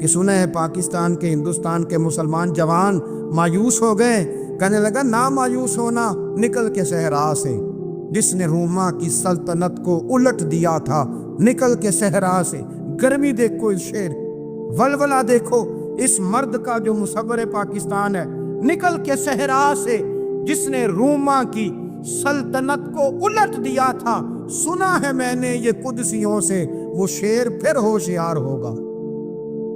کہ سنا ہے پاکستان کے ہندوستان کے مسلمان جوان مایوس ہو گئے. کہنے لگا نہ مایوس ہونا، نکل کے صحرا سے، جس نے روما کی سلطنت کو الٹ دیا تھا، نکل کے صحرا سے. گرمی دیکھو اس شیر، ولولہ دیکھو اس مرد کا جو مصور پاکستان ہے. نکل کے صحرا سے جس نے روما کی سلطنت کو الٹ دیا تھا، سنا ہے میں نے یہ قدسیوں سے. وہ شیر پھر ہوشیار ہوگا.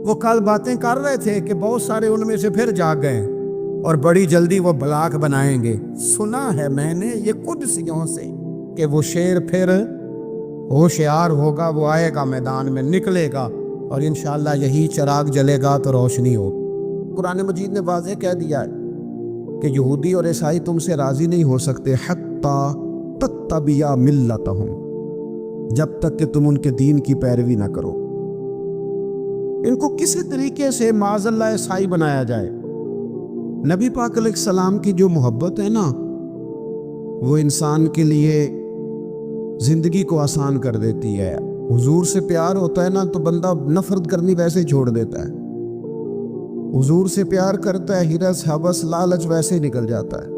وہ کل باتیں کر رہے تھے کہ بہت سارے ان میں سے پھر جاگ گئے اور بڑی جلدی وہ بلاک بنائیں گے. سنا ہے میں نے یہ قدسیوں سے کہ وہ شیر پھر ہوشیار ہوگا. وہ آئے گا میدان میں، نکلے گا اور انشاءاللہ یہی چراغ جلے گا تو روشنی ہو. قرآن مجید نے واضح کہہ دیا ہے کہ یہودی اور عیسائی تم سے راضی نہیں ہو سکتے حتی تتبع ملتہم، جب تک کہ تم ان کے دین کی پیروی نہ کرو. ان کو کسی طریقے سے معاذ اللہ عیسائی بنایا جائے. نبی پاک علیہ السلام کی جو محبت ہے نا، وہ انسان کے لیے زندگی کو آسان کر دیتی ہے. حضور سے پیار ہوتا ہے نا تو بندہ نفرت کرنی ویسے ہی چھوڑ دیتا ہے. حضور سے پیار کرتا ہے، ہرس حوث لالچ ویسے ہی نکل جاتا ہے.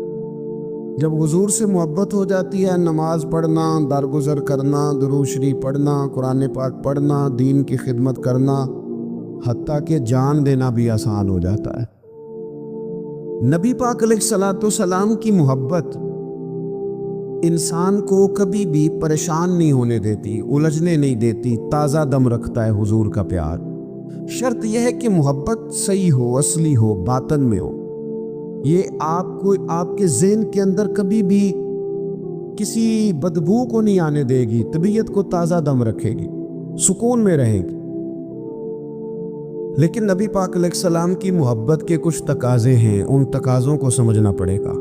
جب حضور سے محبت ہو جاتی ہے، نماز پڑھنا، درگزر کرنا، درود شریف پڑھنا، قرآن پاک پڑھنا، دین کی خدمت کرنا، حتیٰ کہ جان دینا بھی آسان ہو جاتا ہے. نبی پاک علیہ الصلوۃ والسلام کی محبت انسان کو کبھی بھی پریشان نہیں ہونے دیتی، الجھنے نہیں دیتی، تازہ دم رکھتا ہے حضور کا پیار. شرط یہ ہے کہ محبت صحیح ہو، اصلی ہو، باطن میں ہو. یہ آپ کے ذہن کے اندر کبھی بھی کسی بدبو کو نہیں آنے دے گی، طبیعت کو تازہ دم رکھے گی، سکون میں رہے گی. لیکن نبی پاک علیہ السلام کی محبت کے کچھ تقاضے ہیں، ان تقاضوں کو سمجھنا پڑے گا.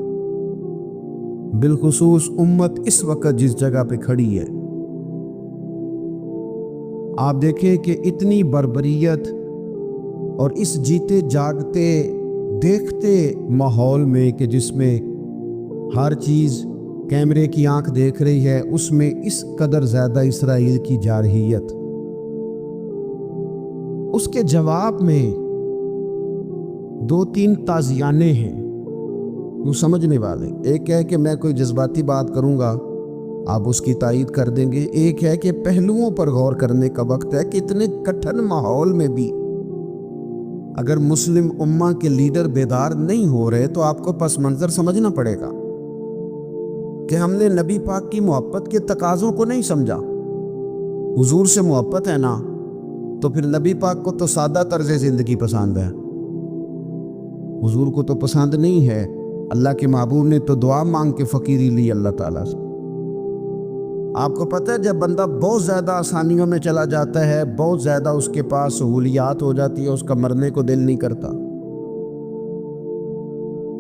بالخصوص امت اس وقت جس جگہ پہ کھڑی ہے. آپ دیکھیں کہ اتنی بربریت اور اس جیتے جاگتے دیکھتے ماحول میں کہ جس میں ہر چیز کیمرے کی آنکھ دیکھ رہی ہے، اس میں اس قدر زیادہ اسرائیل کی جارحیت. اس کے جواب میں 2-3 تازیانے ہیں وہ سمجھنے والے. ایک ہے کہ میں کوئی جذباتی بات کروں گا، آپ اس کی تائید کر دیں گے. ایک ہے کہ پہلوؤں پر غور کرنے کا وقت ہے کہ اتنے کٹھن ماحول میں بھی اگر مسلم امہ کے لیڈر بیدار نہیں ہو رہے تو آپ کو پس منظر سمجھنا پڑے گا کہ ہم نے نبی پاک کی محبت کے تقاضوں کو نہیں سمجھا. حضور سے محبت ہے نا تو پھر نبی پاک کو تو سادہ طرز زندگی پسند ہے، حضور کو تو پسند نہیں ہے. اللہ کے محبوب نے تو دعا مانگ کے فقیری لی اللہ تعالیٰ سے. آپ کو پتہ ہے جب بندہ بہت زیادہ آسانیوں میں چلا جاتا ہے، بہت زیادہ اس کے پاس سہولیات ہو جاتی ہے، اس کا مرنے کو دل نہیں کرتا.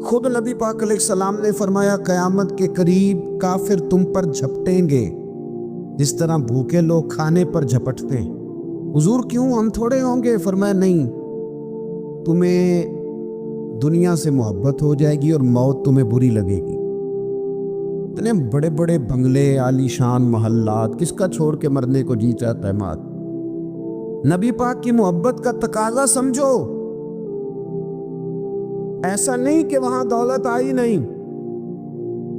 خود نبی پاک علیہ السلام نے فرمایا قیامت کے قریب کافر تم پر جھپٹیں گے جس طرح بھوکے لوگ کھانے پر جھپٹتے ہیں. حضور کیوں، ہم تھوڑے ہوں گے؟ فرمایا نہیں، تمہیں دنیا سے محبت ہو جائے گی اور موت تمہیں بری لگے گی. اتنے بڑے بڑے بنگلے، عالی شان محلات، کس کا چھوڑ کے مرنے کو جی چاہتا ہے مات. نبی پاک کی محبت کا تقاضا سمجھو. ایسا نہیں کہ وہاں دولت آئی نہیں.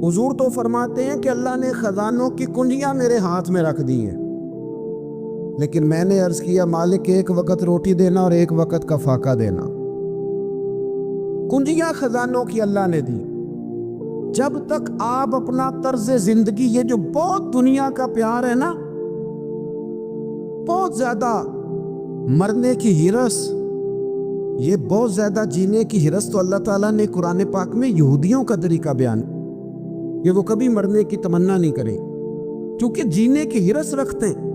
حضور تو فرماتے ہیں کہ اللہ نے خزانوں کی کنجیاں میرے ہاتھ میں رکھ دی ہیں، لیکن میں نے عرض کیا مالک ایک وقت روٹی دینا اور ایک وقت کا فاقہ دینا. کنجیاں خزانوں کی اللہ نے دی. جب تک آپ اپنا طرز زندگی، یہ جو بہت دنیا کا پیار ہے نا، بہت زیادہ مرنے کی ہرس، یہ بہت زیادہ جینے کی ہرس، تو اللہ تعالیٰ نے قرآن پاک میں یہودیوں کا طریقہ بیان کہ وہ کبھی مرنے کی تمنا نہیں کریں کیونکہ جینے کی ہرس رکھتے ہیں.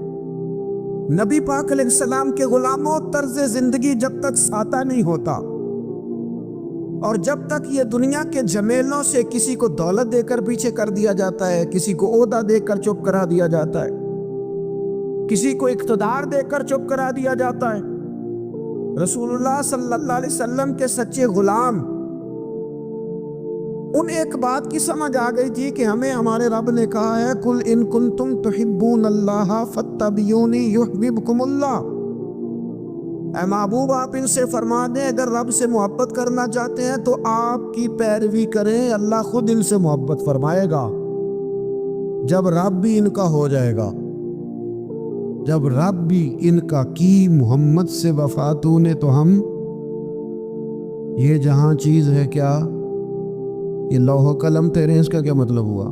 نبی پاک علیہ السلام کے غلاموں، طرز زندگی جب تک سادہ نہیں ہوتا اور جب تک یہ دنیا کے جمیلوں سے کسی کو دولت دے کر پیچھے کر دیا جاتا ہے، کسی کو عہدہ دے کر چپ کرا دیا جاتا ہے، کسی کو اقتدار دے کر چپ کرا دیا جاتا ہے. رسول اللہ صلی اللہ علیہ وسلم کے سچے غلام، ان ایک بات کی سمجھ آ گئی تھی کہ ہمیں ہمارے رب نے کہا ہے قل ان کنتم تحبون اللہ فاتبعونی یحببکم اللہ. اے محبوب آپ ان سے فرما دیں اگر رب سے محبت کرنا چاہتے ہیں تو آپ کی پیروی کریں، اللہ خود ان سے محبت فرمائے گا جب رب بھی ان کا ہو جائے گا، جب رب بھی ان کا کی محمد سے وفا تو نے تو ہم یہ جہاں چیز ہے کیا، یہ لوح و قلم تیرے ہیں، اس کا کیا مطلب ہوا؟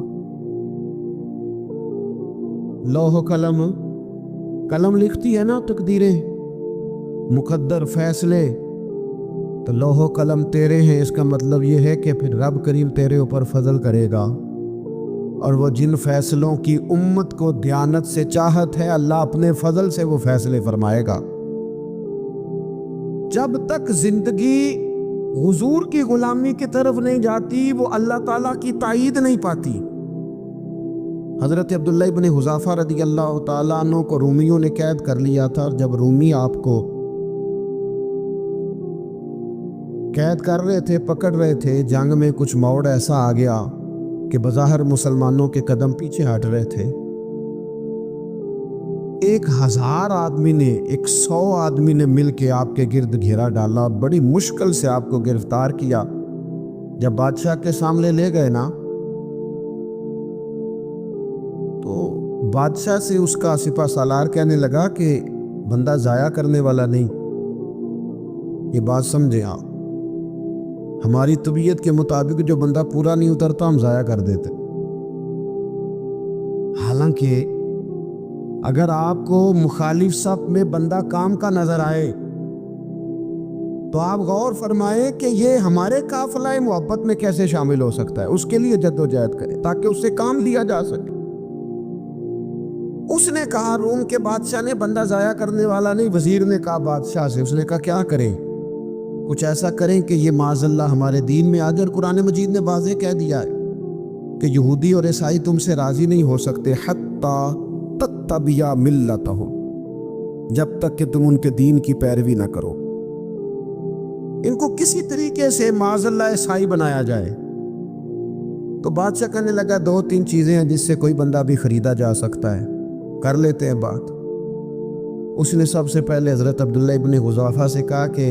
لوح و قلم، قلم لکھتی ہے نا تقدیریں، مقدر فیصلے، تو لوح و قلم تیرے ہیں، اس کا مطلب یہ ہے کہ پھر رب کریم تیرے اوپر فضل کرے گا، اور وہ جن فیصلوں کی امت کو دیانت سے چاہت ہے اللہ اپنے فضل سے وہ فیصلے فرمائے گا۔ جب تک زندگی حضور کی غلامی کی طرف نہیں جاتی وہ اللہ تعالیٰ کی تائید نہیں پاتی۔ حضرت عبداللہ ابن حذافہ رضی اللہ تعالیٰ عنہ کو رومیوں نے قید کر لیا تھا، اور جب رومی آپ کو قید کر رہے تھے، پکڑ رہے تھے، جنگ میں کچھ موڑ ایسا آ گیا کہ بظاہر مسلمانوں کے قدم پیچھے ہٹ رہے تھے، 1000 آدمی نے 100 آدمی نے مل کے آپ کے گرد گھیرا ڈالا، بڑی مشکل سے آپ کو گرفتار کیا۔ جب بادشاہ کے سامنے لے گئے نا تو بادشاہ سے اس کا سپہ سالار کہنے لگا کہ بندہ ضائع کرنے والا نہیں، یہ بات سمجھے آپ، ہماری طبیعت کے مطابق جو بندہ پورا نہیں اترتا ہم ضائع کر دیتے۔ حالانکہ اگر آپ کو مخالف صف میں بندہ کام کا نظر آئے تو آپ غور فرمائیں کہ یہ ہمارے قافلہ محبت میں کیسے شامل ہو سکتا ہے، اس کے لیے جد و جہد کریں تاکہ اس سے کام لیا جا سکے۔ اس نے کہا روم کے بادشاہ نے بندہ ضائع کرنے والا نہیں، وزیر نے کہا بادشاہ سے، اس نے کہا کیا کریں، کچھ ایسا کریں کہ یہ معاذ اللہ ہمارے دین میں آ جائے، اور قرآن مجید نے واضح کہہ دیا ہے کہ یہودی اور عیسائی تم سے راضی نہیں ہو سکتے حتی تتبع ملتہم، جب تک کہ تم ان کے دین کی پیروی نہ کرو، ان کو کسی طریقے سے معاذ اللہ عیسائی بنایا جائے۔ تو بادشاہ کہنے لگا 2-3 چیزیں ہیں جس سے کوئی بندہ بھی خریدا جا سکتا ہے، کر لیتے ہیں بات۔ اس نے سب سے پہلے حضرت عبداللہ ابن حذافہ سے کہا کہ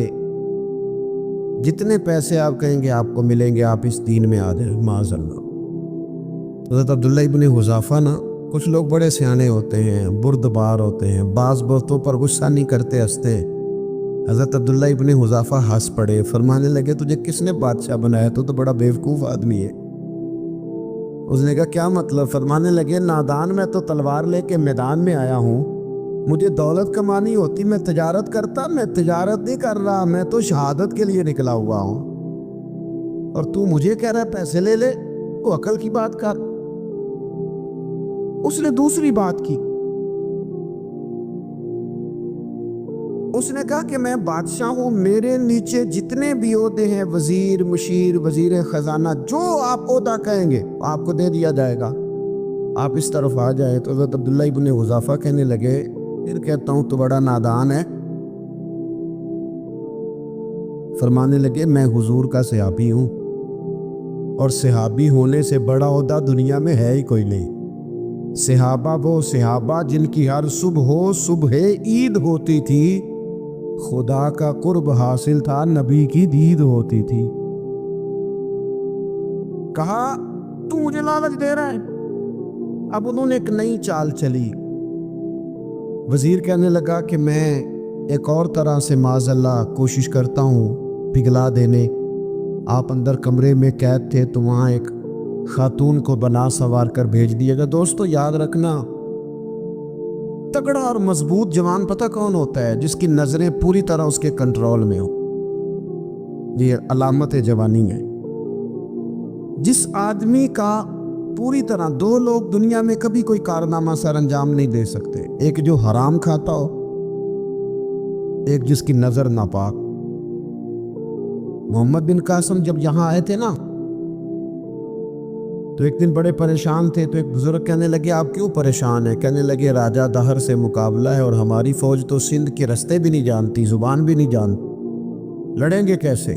جتنے پیسے آپ کہیں گے آپ کو ملیں گے، آپ اس دین میں آ جائیں معاذ اللہ۔ حضرت عبداللہ ابن حذافہ نا، کچھ لوگ بڑے سیانے ہوتے ہیں، بردبار ہوتے ہیں، بعض باتوں پر غصہ نہیں کرتے، ہنستے ہیں۔ حضرت عبداللہ ابن حذافہ ہنس پڑے، فرمانے لگے تجھے کس نے بادشاہ بنایا، تو بڑا بیوقوف آدمی ہے۔ اس نے کہا کیا مطلب؟ فرمانے لگے نادان، میں تو تلوار لے کے میدان میں آیا ہوں، مجھے دولت کمانی ہوتی میں تجارت کرتا، میں تجارت نہیں کر رہا، میں تو شہادت کے لیے نکلا ہوا ہوں، اور تو مجھے کہہ رہا ہے پیسے لے لے، تو عقل کی بات کر۔ اس نے دوسری بات کی، اس نے کہا کہ میں بادشاہ ہوں، میرے نیچے جتنے بھی عہدے ہیں، وزیر، مشیر، وزیر خزانہ، جو آپ عہدہ کہیں گے آپ کو دے دیا جائے گا، آپ اس طرف آ جائیں۔ تو حضرت عبداللہ ابن حذافہ کہنے لگے پھر کہتا ہوں تو بڑا نادان ہے۔ فرمانے لگے میں حضور کا صحابی ہوں، اور صحابی ہونے سے بڑا عہدہ دنیا میں ہے ہی کوئی نہیں۔ صحابہ وہ صحابہ جن کی ہر صبح عید ہوتی تھی، خدا کا قرب حاصل تھا، نبی کی دید ہوتی تھی۔ کہا تو مجھے لالچ دے رہا ہے۔ اب انہوں نے ایک نئی چال چلی، وزیر کہنے لگا کہ میں ایک اور طرح سے معاذ اللہ کوشش کرتا ہوں پگھلا دینے۔ آپ اندر کمرے میں قید تھے تو وہاں ایک خاتون کو بنا سوار کر بھیج دیے گا۔ دوستو یاد رکھنا، تگڑا اور مضبوط جوان پتہ کون ہوتا ہے؟ جس کی نظریں پوری طرح اس کے کنٹرول میں ہوں، یہ علامت جوانی ہے۔ جس آدمی کا پوری طرح، 2 لوگ دنیا میں کبھی کوئی کارنامہ سر انجام نہیں دے سکتے، ایک جو حرام کھاتا ہو، ایک جس کی نظر ناپاک۔ محمد بن قاسم جب یہاں آئے تھے نا تو ایک دن بڑے پریشان تھے، تو ایک بزرگ کہنے لگے آپ کیوں پریشان ہیں؟ کہنے لگے راجہ دہر سے مقابلہ ہے، اور ہماری فوج تو سندھ کے رستے بھی نہیں جانتی، زبان بھی نہیں جانتی، لڑیں گے کیسے؟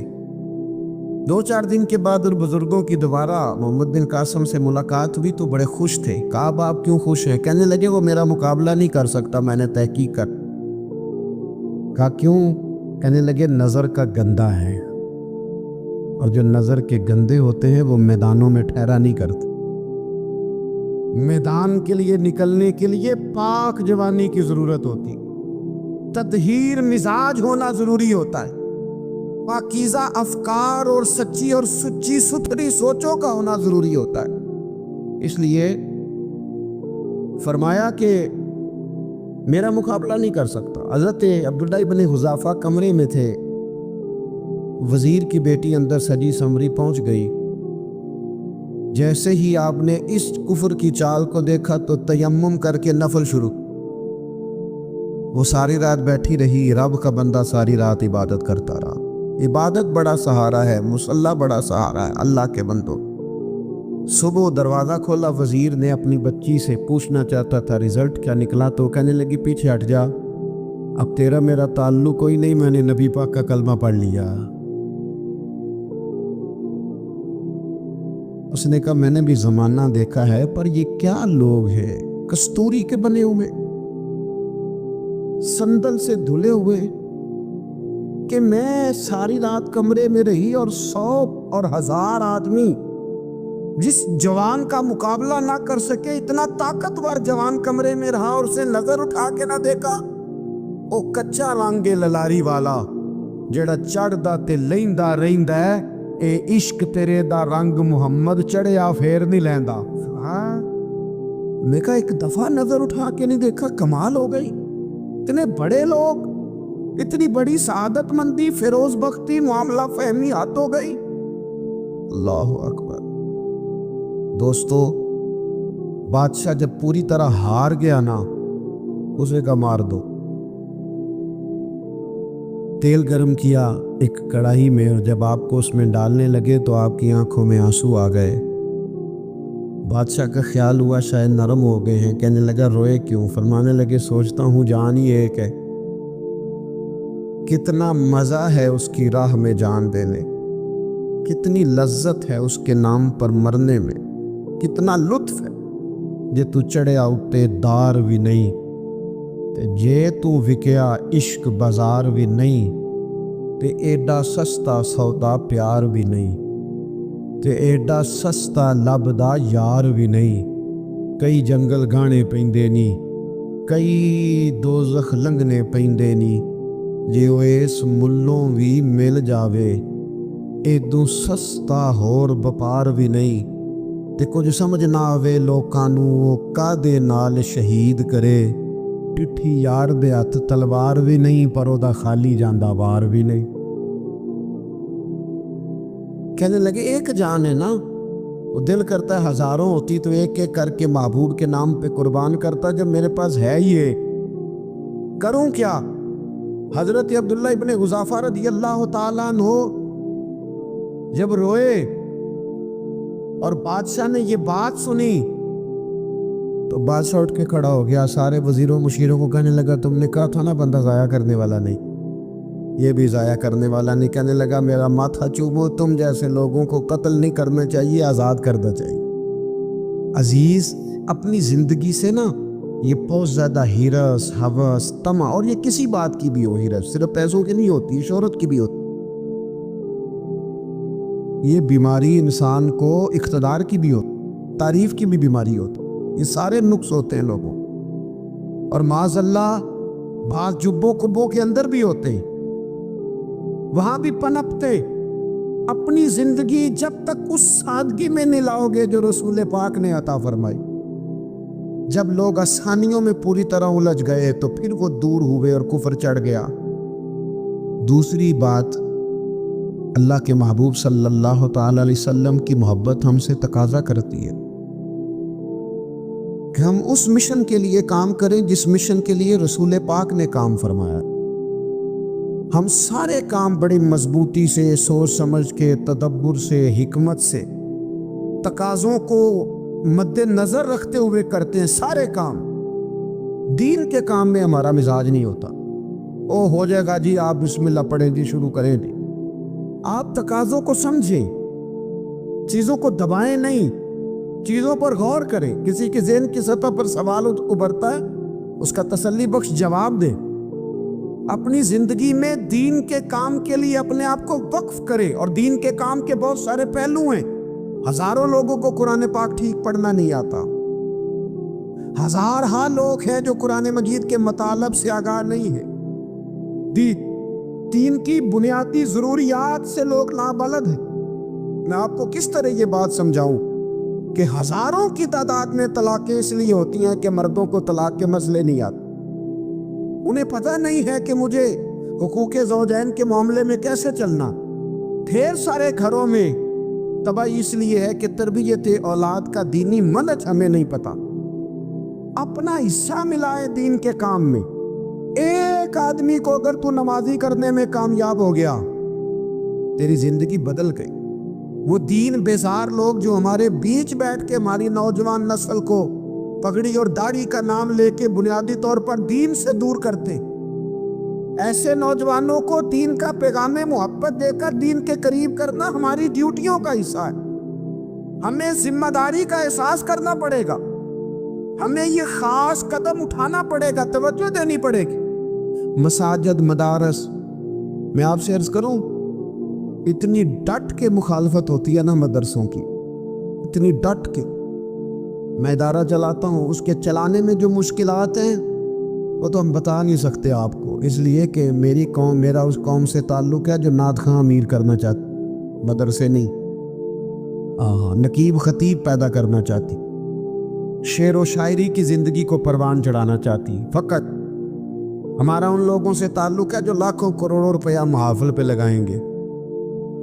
2-4 دن کے بعد ان بزرگوں کی دوبارہ محمد بن قاسم سے ملاقات ہوئی تو بڑے خوش تھے۔ کہا اب آپ کیوں خوش ہیں؟ کہنے لگے وہ میرا مقابلہ نہیں کر سکتا، میں نے تحقیق کر۔ کہا کیوں؟ کہنے لگے نظر کا گندہ ہے، اور جو نظر کے گندے ہوتے ہیں وہ میدانوں میں ٹھہرا نہیں کرتے۔ میدان کے لیے نکلنے کے لیے پاک جوانی کی ضرورت ہوتی، تطہیر مزاج ہونا ضروری ہوتا ہے، پاکیزہ افکار اور سچی اور سچی ستھری سوچوں کا ہونا ضروری ہوتا ہے۔ اس لیے فرمایا کہ میرا مقابلہ نہیں کر سکتا۔ حضرت عبداللہ ابن حذافہ کمرے میں تھے، وزیر کی بیٹی اندر سجی سنوری پہنچ گئی، جیسے ہی آپ نے اس کفر کی چال کو دیکھا تو تیمم کر کے نفل شروع۔ وہ ساری رات بیٹھی رہی، رب کا بندہ ساری رات عبادت کرتا رہا۔ عبادت بڑا سہارا ہے، مصلی بڑا سہارا ہے اللہ کے بندوں۔ صبح دروازہ کھولا، وزیر نے اپنی بچی سے پوچھنا چاہتا تھا رزلٹ کیا نکلا، تو کہنے لگی پیچھے ہٹ جا، اب تیرا میرا تعلق کوئی نہیں، میں نے نبی پاک کا کلمہ پڑھ لیا۔ اس نے کہا میں نے بھی زمانہ دیکھا ہے، پر یہ کیا لوگ ہیں، کستوری کے بنے ہوئے، سندل سے دھلے ہوئے، کہ میں ساری رات کمرے میں رہی اور 100 اور 1000 آدمی جس جوان کا مقابلہ نہ کر سکے، اتنا طاقتور جوان کمرے میں رہا اور اسے نظر اٹھا کے نہ دیکھا۔ او کچا رنگ للاری والا جڑا چڑھدا تے لیندا رہندا ہے، اے عشق تیرے دا رنگ محمد چڑھیا پھر نہیں لیندا۔ میں کہا ایک دفعہ نظر اٹھا کے نہیں دیکھا، کمال ہو گئی۔ اتنے بڑے لوگ، اتنی بڑی سعادت مندی، فیروز بختی، معاملہ فہمی ہاتھ ہو گئی۔ اللہ اکبر۔ دوستو، بادشاہ جب پوری طرح ہار گیا نا، اسے کا مار دو۔ تیل گرم کیا ایک کڑاہی میں، اور جب آپ کو اس میں ڈالنے لگے تو آپ کی آنکھوں میں آنسو آ گئے۔ بادشاہ کا خیال ہوا شاید نرم ہو گئے ہیں، کہنے لگا روئے کیوں؟ فرمانے لگے سوچتا ہوں جان ہی ایک ہے، کتنا مزہ ہے اس کی راہ میں جان دینے، کتنی لذت ہے اس کے نام پر مرنے میں، کتنا لطف ہے جے تو چڑھیا اٹھے دار بھی نہیں، تے جے تو وکیا عشق بازار بھی نہیں، تے ایڈا سستا سودا پیار بھی نہیں، تے ایڈا سستا لبدا یار بھی نہیں۔ کئی جنگل گانے پیندے نی، کئی دوزخ لنگنے پیندے نی، جے وہ اس ملوں بھی مل جاوے، ایدوں سستا ہور بپار بھی نہیں۔ تے کچھ سمجھ نہ آوے لوکاں نوں وہ کادے نال شہید کرے، ٹٹھی یار دے ہاتھ تلوار بھی نہیں، پر او دا خالی جاندا وار بھی نہیں۔ کہنے لگے ایک جان ہے نا، وہ دل کرتا ہے ہزاروں ہوتی تو ایک ایک کر کے محبوب کے نام پہ قربان کرتا، جب میرے پاس ہے یہ کروں کیا؟ حضرت عبداللہ ابن حذافہ رضی اللہ تعالیٰ عنہ جب روئے اور بادشاہ نے یہ بات سنی تو بادشاہ اٹھ کے کھڑا ہو گیا، سارے وزیروں مشیروں کو کہنے لگا تم نے کہا تھا نا بندہ ضائع کرنے والا نہیں، یہ بھی ضائع کرنے والا نہیں۔ کہنے لگا میرا ماتھا چومو، تم جیسے لوگوں کو قتل نہیں کرنا چاہیے، آزاد کرنا چاہیے۔ عزیز، اپنی زندگی سے نا یہ بہت زیادہ ہرس، ہوس، طمع، اور یہ کسی بات کی بھی ہو، ہرس صرف پیسوں کی نہیں ہوتی، شہرت کی بھی ہوتی، یہ بیماری انسان کو اقتدار کی بھی ہوتی، تعریف کی بھی بیماری ہوتی، یہ سارے نقص ہوتے ہیں لوگوں، اور معاذ اللہ بعض جبوں کبوں کے اندر بھی ہوتے ہیں، وہاں بھی پنپتے۔ اپنی زندگی جب تک اس سادگی میں نہیں لاؤ گے جو رسول پاک نے عطا فرمائی، جب لوگ آسانیوں میں پوری طرح الجھ گئے تو پھر وہ دور ہوئے اور کفر چڑھ گیا۔ دوسری بات، اللہ کے محبوب صلی اللہ تعالی علیہ وسلم کی محبت ہم سے تقاضا کرتی ہے کہ ہم اس مشن کے لیے کام کریں جس مشن کے لیے رسول پاک نے کام فرمایا۔ ہم سارے کام بڑی مضبوطی سے، سوچ سمجھ کے، تدبر سے، حکمت سے، تقاضوں کو مد نظر رکھتے ہوئے کرتے ہیں سارے کام۔ دین کے کام میں ہمارا مزاج نہیں ہوتا، او ہو جائے گا جی آپ بسم اللہ پڑھیں جی، شروع کریں جی۔ آپ تقاضوں کو سمجھیں، چیزوں کو دبائیں نہیں، چیزوں پر غور کریں۔ کسی کے ذہن کی سطح پر سوال ابھرتا ہے، اس کا تسلی بخش جواب دیں، اپنی زندگی میں دین کے کام کے لیے اپنے آپ کو وقف کرے. اور دین کے کام کے بہت سارے پہلو ہیں. ہزاروں لوگوں کو قرآن پاک ٹھیک پڑھنا نہیں آتا. ہزارہا لوگ ہیں جو قرآن مجید کے مطالب سے آگاہ نہیں ہیں. دین کی بنیادی ضروریات سے لوگ نابلد ہیں. میں آپ کو کس طرح یہ بات سمجھاؤں کہ ہزاروں کی تعداد میں طلاقیں اس لیے ہوتی ہیں کہ مردوں کو طلاق کے مسئلے نہیں آتے. انہیں پتہ نہیں ہے کہ مجھے حقوق زوجین کے معاملے میں کیسے چلنا. ڈھیر سارے گھروں میں تباہی اس لیے ہے کہ تربیت اولاد کا دینی منہج ہمیں نہیں پتا. اپنا حصہ ملائے دین کے کام میں. ایک آدمی کو اگر تو نمازی کرنے میں کامیاب ہو گیا, تیری زندگی بدل گئی. وہ دین بیزار لوگ جو ہمارے بیچ بیٹھ کے ہماری نوجوان نسل کو پگڑی اور داڑھی کا نام لے کے بنیادی طور پر دین سے دور کرتے, ایسے نوجوانوں کو دین کا پیغام محبت دے کر دین کے قریب کرنا ہماری ڈیوٹیوں کا حصہ ہے. ہمیں ذمہ داری کا احساس کرنا پڑے گا. ہمیں یہ خاص قدم اٹھانا پڑے گا, توجہ دینی پڑے گی. مساجد, مدارس, میں آپ سے عرض کروں, اتنی ڈٹ کے مخالفت ہوتی ہے نا مدرسوں کی, اتنی ڈٹ کے. میں ادارہ چلاتا ہوں, اس کے چلانے میں جو مشکلات ہیں وہ تو ہم بتا نہیں سکتے آپ کو, اس لیے کہ میری قوم, میرا اس قوم سے تعلق ہے جو نعت خواں امیر کرنا چاہتی, مدرسے نہیں. نقیب خطیب پیدا کرنا چاہتی, شعر و شاعری کی زندگی کو پروان چڑھانا چاہتی. فقط ہمارا ان لوگوں سے تعلق ہے جو لاکھوں کروڑوں روپیہ محافل پہ لگائیں گے,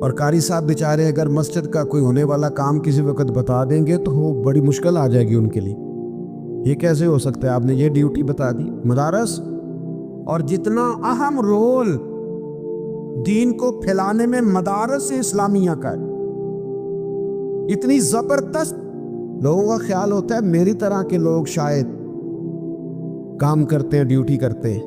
اور قاری صاحب بیچارے اگر مسجد کا کوئی ہونے والا کام کسی وقت بتا دیں گے تو وہ بڑی مشکل آ جائے گی ان کے لیے. یہ کیسے ہو سکتا ہے, آپ نے یہ ڈیوٹی بتا دی. مدارس, اور جتنا اہم رول دین کو پھیلانے میں مدارس اسلامیہ کا ہے, اتنی زبردست. لوگوں کا خیال ہوتا ہے میری طرح کے لوگ شاید کام کرتے ہیں, ڈیوٹی کرتے ہیں.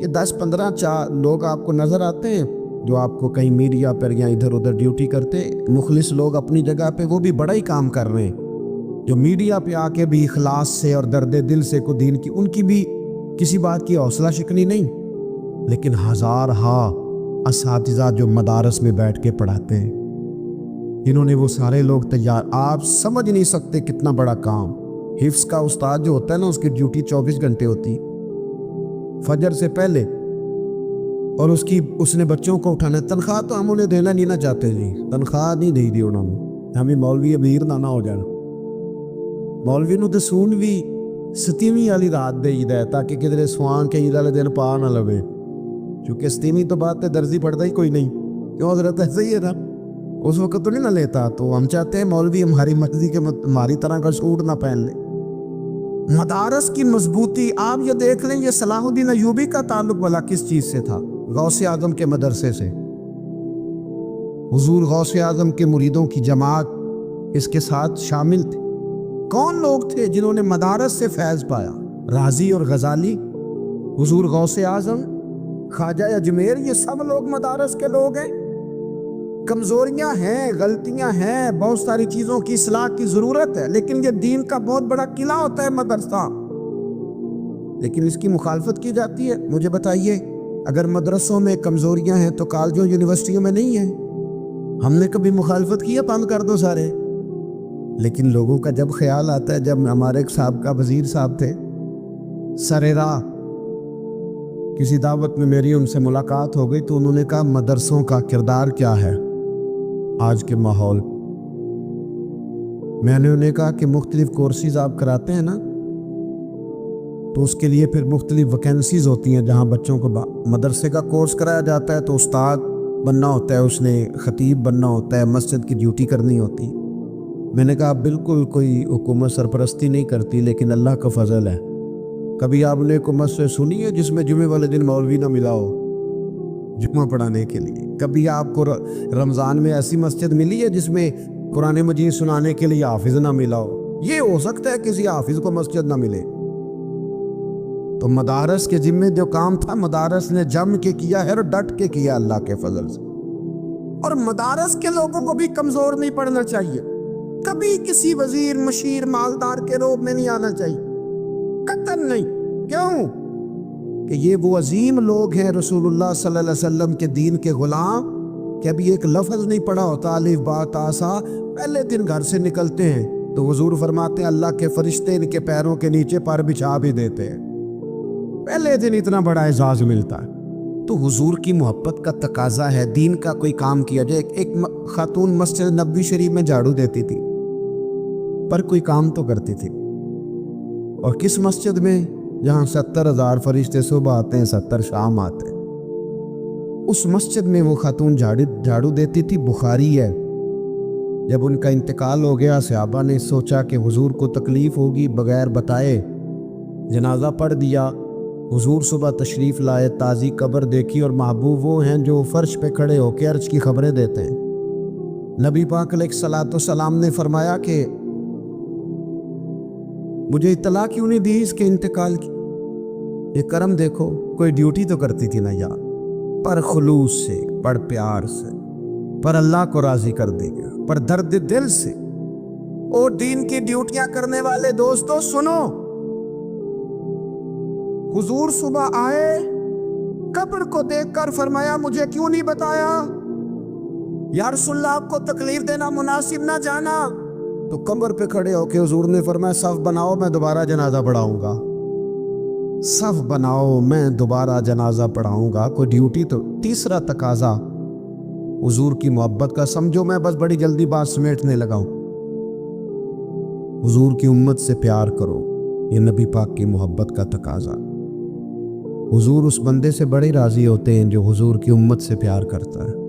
یہ 10-15 لوگ آپ کو نظر آتے ہیں جو آپ کو کہیں میڈیا پر یا ادھر ادھر ڈیوٹی کرتے. مخلص لوگ اپنی جگہ پہ وہ بھی بڑا ہی کام کر رہے ہیں, جو میڈیا پہ آ کے بھی اخلاص سے اور درد دل سے کو دین کی, ان کی بھی کسی بات کی حوصلہ شکنی نہیں. لیکن ہزارہا اساتذہ جو مدارس میں بیٹھ کے پڑھاتے ہیں, جنہوں نے وہ سارے لوگ تیار, آپ سمجھ نہیں سکتے کتنا بڑا کام. حفظ کا استاد جو ہوتا ہے نا, اس کی ڈیوٹی 24 گھنٹے ہوتی فجر سے پہلے, اور اس نے بچوں کو اٹھانا. تنخواہ تو ہم انہیں دینا نہیں نہ چاہتے جی, تنخواہ نہیں دی انہوں نے. ہمیں مولوی امیر نہ ہو جانا. مولوی نو تو سون بھی 7ویں والی رات دے ہے تاکہ کدھر سوان کے عید والے دن پا نہ لوے, کیونکہ 7ویں تو بعد درزی پڑتا ہی کوئی نہیں. کیوں حضرت, ایسے ہی ہے نا, اس وقت تو نہیں نہ لیتا. تو ہم چاہتے ہیں مولوی ہماری مرضی کے ہماری طرح کا سوٹ نہ پہن لے. مدارس کی مضبوطی آپ یہ دیکھ لیں, یہ صلاح الدین ایوبی کا تعلق بھلا کس چیز سے تھا؟ غوث اعظم کے مدرسے سے. حضور غوث اعظم کے مریدوں کی جماعت اس کے ساتھ شامل تھے. کون لوگ تھے جنہوں نے مدارس سے فیض پایا؟ رازی اور غزالی, حضور غوث اعظم, خواجہ اجمیر, یہ سب لوگ مدارس کے لوگ ہیں. کمزوریاں ہیں, غلطیاں ہیں, بہت ساری چیزوں کی اصلاح کی ضرورت ہے, لیکن یہ دین کا بہت بڑا قلعہ ہوتا ہے مدرسہ. لیکن اس کی مخالفت کی جاتی ہے. مجھے بتائیے, اگر مدرسوں میں کمزوریاں ہیں تو کالجوں یونیورسٹیوں میں نہیں ہیں؟ ہم نے کبھی مخالفت کی ہے؟ بند کر دو سارے. لیکن لوگوں کا جب خیال آتا ہے, جب ہمارے ایک صاحب کا وزیر صاحب تھے سر راہ, کسی دعوت میں میری ان سے ملاقات ہو گئی تو انہوں نے کہا مدرسوں کا کردار کیا ہے آج کے ماحول. میں نے انہیں کہا کہ مختلف کورسز آپ کراتے ہیں نا, تو اس کے لیے پھر مختلف ویکینسیز ہوتی ہیں جہاں بچوں کو مدرسے کا کورس کرایا جاتا ہے تو استاد بننا ہوتا ہے, اس نے خطیب بننا ہوتا ہے, مسجد کی ڈیوٹی کرنی ہوتی. میں نے کہا بالکل کوئی حکومت سرپرستی نہیں کرتی, لیکن اللہ کا فضل ہے. کبھی آپ نے حکومت سے سنی ہے جس میں جمعے والے دن مولوی نہ ملا ہو جمعہ پڑھانے کے لیے؟ کبھی آپ کو رمضان میں ایسی مسجد ملی ہے جس میں قرآن مجید سنانے کے لیے حافظ نہ ملا ہو؟ یہ ہو سکتا ہے کسی حافظ کو مسجد نہ ملے. تو مدارس کے ذمے جو کام تھا مدارس نے جم کے کیا ہے اور ڈٹ کے کیا اللہ کے فضل سے. اور مدارس کے لوگوں کو بھی کمزور نہیں پڑنا چاہیے. کبھی کسی وزیر, مشیر, مالدار کے روب میں نہیں آنا چاہیے, قطعاً نہیں. کیوں کہ یہ وہ عظیم لوگ ہیں رسول اللہ صلی اللہ علیہ وسلم کے دین کے غلام کہ ابھی ایک لفظ نہیں پڑھا ہوتا الف با تا سا، پہلے دن گھر سے نکلتے ہیں تو حضور فرماتے ہیں اللہ کے فرشتے ان کے پیروں کے نیچے پر بچھا بھی دیتے ہیں، پہلے دن اتنا بڑا اعزاز ملتا ہے۔ تو حضور کی محبت کا تقاضا ہے، دین کا کوئی کام کیا جائے۔ ایک خاتون مسجد نبوی شریف میں جھاڑو دیتی تھی پر کوئی کام تو کرتی تھی، اور کس مسجد میں؟ جہاں 70,000 فرشتے صبح آتے ہیں 70 شام آتے ہیں، اس مسجد میں وہ خاتون جھاڑو دیتی تھی۔ بخاری ہے، جب ان کا انتقال ہو گیا صحابہ نے سوچا کہ حضور کو تکلیف ہوگی، بغیر بتائے جنازہ پڑھ دیا۔ حضور صبح تشریف لائے، تازی قبر دیکھی، اور محبوب وہ ہیں جو فرش پہ کھڑے ہو کے عرش کی خبریں دیتے ہیں۔ نبی پاک علیہ الصلوۃ والسلام نے فرمایا کہ مجھے اطلاع کیوں نہیں دی اس کے انتقال کی؟ یہ کرم دیکھو، کوئی ڈیوٹی تو کرتی تھی نا یار، پر خلوص سے، پر پیار سے، پر اللہ کو راضی کر دے گا، پر درد دل سے۔ اور دین کی ڈیوٹیاں کرنے والے دوستو سنو، حضور صبح آئے، قبر کو دیکھ کر فرمایا مجھے کیوں نہیں بتایا؟ یا رسول اللہ آپ کو تکلیف دینا مناسب نہ جانا؟ تو قبر پہ کھڑے ہو کے حضور نے فرمایا صف بناؤ، میں دوبارہ جنازہ پڑھاؤں گا، صف بناؤ میں دوبارہ جنازہ پڑھاؤں گا۔ کوئی ڈیوٹی تو۔ تیسرا تقاضا حضور کی محبت کا، سمجھو میں بس بڑی جلدی بات سمیٹنے لگا ہوں، حضور کی امت سے پیار کرو، یہ نبی پاک کی محبت کا تقاضا۔ حضور اس بندے سے بڑے راضی ہوتے ہیں جو حضور کی امت سے پیار کرتا ہے۔